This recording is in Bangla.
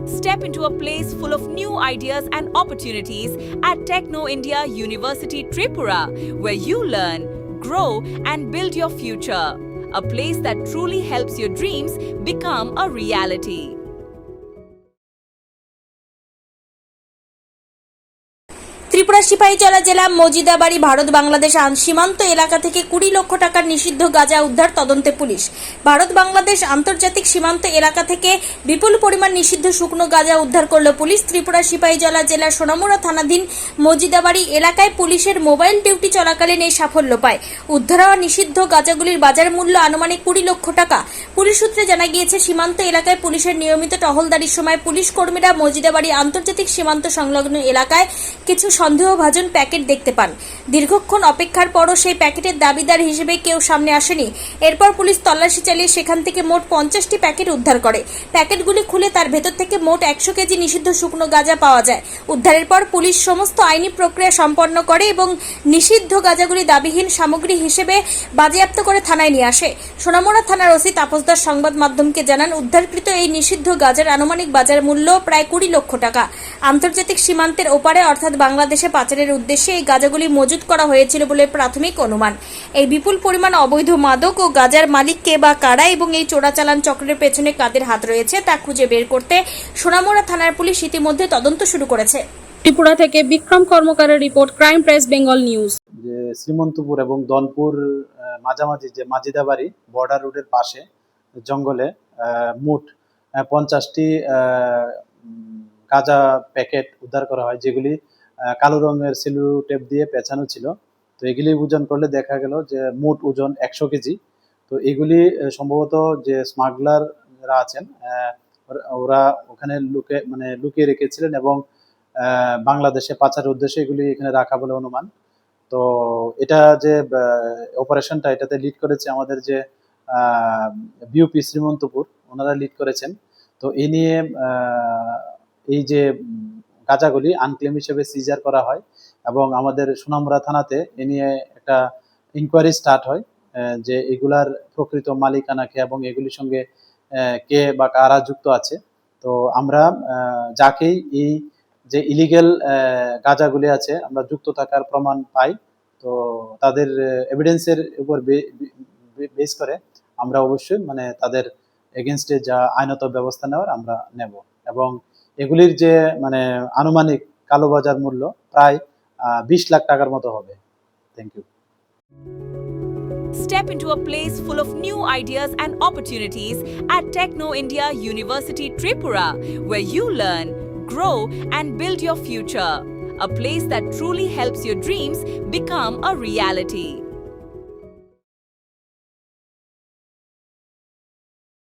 Step into a place full of new ideas and opportunities at Techno India University Tripura, where you learn, grow, and build your future. A place that truly helps your dreams become a reality. Tripura Sepahijala জেলা মজিদাবাড়ি ভারত বাংলাদেশ সীমান্ত এলাকা থেকে 20 লক্ষ টাকার নিষিদ্ধ গাঁজা উদ্ধার তদন্তে পুলিশ। ভারত বাংলাদেশ আন্তর্জাতিক সীমান্ত এলাকা থেকে বিপুল পরিমাণ নিষিদ্ধ শুকনো গাঁজা উদ্ধার করল পুলিশ। ত্রিপুরা সিপাহীজলা জেলার সোনামুড়া থানাধীন মজিদাবাড়ি এলাকায় পুলিশের মোবাইল ডিউটি চলাকালীন এই সাফল্য পায়। উদ্ধার হওয়া নিষিদ্ধ গাঁজাগুলির বাজার মূল্য আনুমানিক 20 লক্ষ টাকা। পুলিশ সূত্রে জানা গিয়েছে, সীমান্ত এলাকায় পুলিশের নিয়মিত টহলদারির সময় পুলিশ কর্মীরা মজিদাবাড়ি আন্তর্জাতিক সীমান্ত সংলগ্ন এলাকায় কিছু সন্দেহভাজন প্যাকেট দেখতে পান। দীর্ঘক্ষণ অপেক্ষার পরও সেই প্যাকেটের দাবিদার হিসেবে কেউ সামনে আসেনি। এরপর পুলিশ তল্লাশি চালিয়ে সেখান থেকে মোট 50টি প্যাকেট উদ্ধার করে। প্যাকেটগুলি খুলে তার ভেতর থেকে মোট 100 কেজি নিষিদ্ধ শুকনো গাঁজা পাওয়া যায়। উদ্ধারের পর পুলিশ সমস্ত আইনি প্রক্রিয়া সম্পন্ন করে এবং নিষিদ্ধ গাঁজাগুলি দাবিহীন সামগ্রী হিসেবে বাজেয়াপ্ত করে থানায় নিয়ে আসে। সোনামুড়া থানার ওসি তাপস দাস সংবাদ মাধ্যমকে জানান, উদ্ধারকৃত এই নিষিদ্ধ গাঁজার আনুমানিক বাজার মূল্য প্রায় 20 লক্ষ টাকা। আন্তর্জাতিক সীমান্তের ওপারে অর্থাৎ বাংলাদেশে পাচারের উদ্দেশ্যে এই গাঁজাগুলি মজুত করা হয়েছিল বলে প্রাথমিক অনুমান। এই বিপুল পরিমাণ অবৈধ মাদক ও গাঁজার মালিক কে বা কারা এবং এই চোরাচালান চক্রের পেছনে কাদের হাত রয়েছে তা খুঁজে বের করতে সোনামুড়া থানার পুলিশ ইতিমধ্যে তদন্ত শুরু করেছে। ত্রিপুরা থেকে বিক্রম কর্মকারের report, crime press Bengal news. যে শ্রীমন্তপুর এবং দনপুর মাঝামাঝি যে মাজিদাবাড়ি বর্ডার রোডের পাশে জঙ্গলে মোট 50টি গাঁজা প্যাকেট উদ্ধার করা হয়, যেগুলি কালো রঙের সেলু টেপ দিয়ে পেঁচানো ছিল। তো এগুলি ওজন করলে দেখা গেল যে মোট ওজন 100 কেজি। তো এগুলি সম্ভবত যে স্মাগলাররা আছেন ওরা ওখানে লুকিয়ে রেখেছিলেন এবং বাংলাদেশে পাচারের উদ্দেশ্যে এগুলি এখানে রাখা বলে অনুমান। তো এটা যে অপারেশনটা এটাতে লিড করেছে আমাদের যে বিউপি শ্রীমন্তপুর, ওনারা লিড করেছেন। তো এই নিয়ে এই যে গাঁজাগুলি আনক্লেম হিসেবে সিজার করা হয় এবং আমাদের সোনামুড়া থানাতে এ নিয়ে একটা ইনকোয়ারি স্টার্ট হয় যে এগুলার প্রকৃত মালিকানা কে এবং এগুলির সঙ্গে কে বা কারা যুক্ত আছে। তো আমরা যাকেই এই যে ইলিগেল গাঁজাগুলি আছে আমরা যুক্ত থাকার প্রমাণ পাই, তো তাদের এভিডেন্সের উপর বেস করে আমরা অবশ্যই তাদের এগেনস্টে যা আইনত ব্যবস্থা নেওয়ার আমরা নেব এবং এগুলির যে আনুমানিক কালোবাজার মূল্য প্রায় 20 লাখ টাকার মতো হবে। Thank you. Step into a place full of new ideas and opportunities at Techno India University Tripura, where you learn, grow, and build your future. A place that truly helps your dreams become a reality.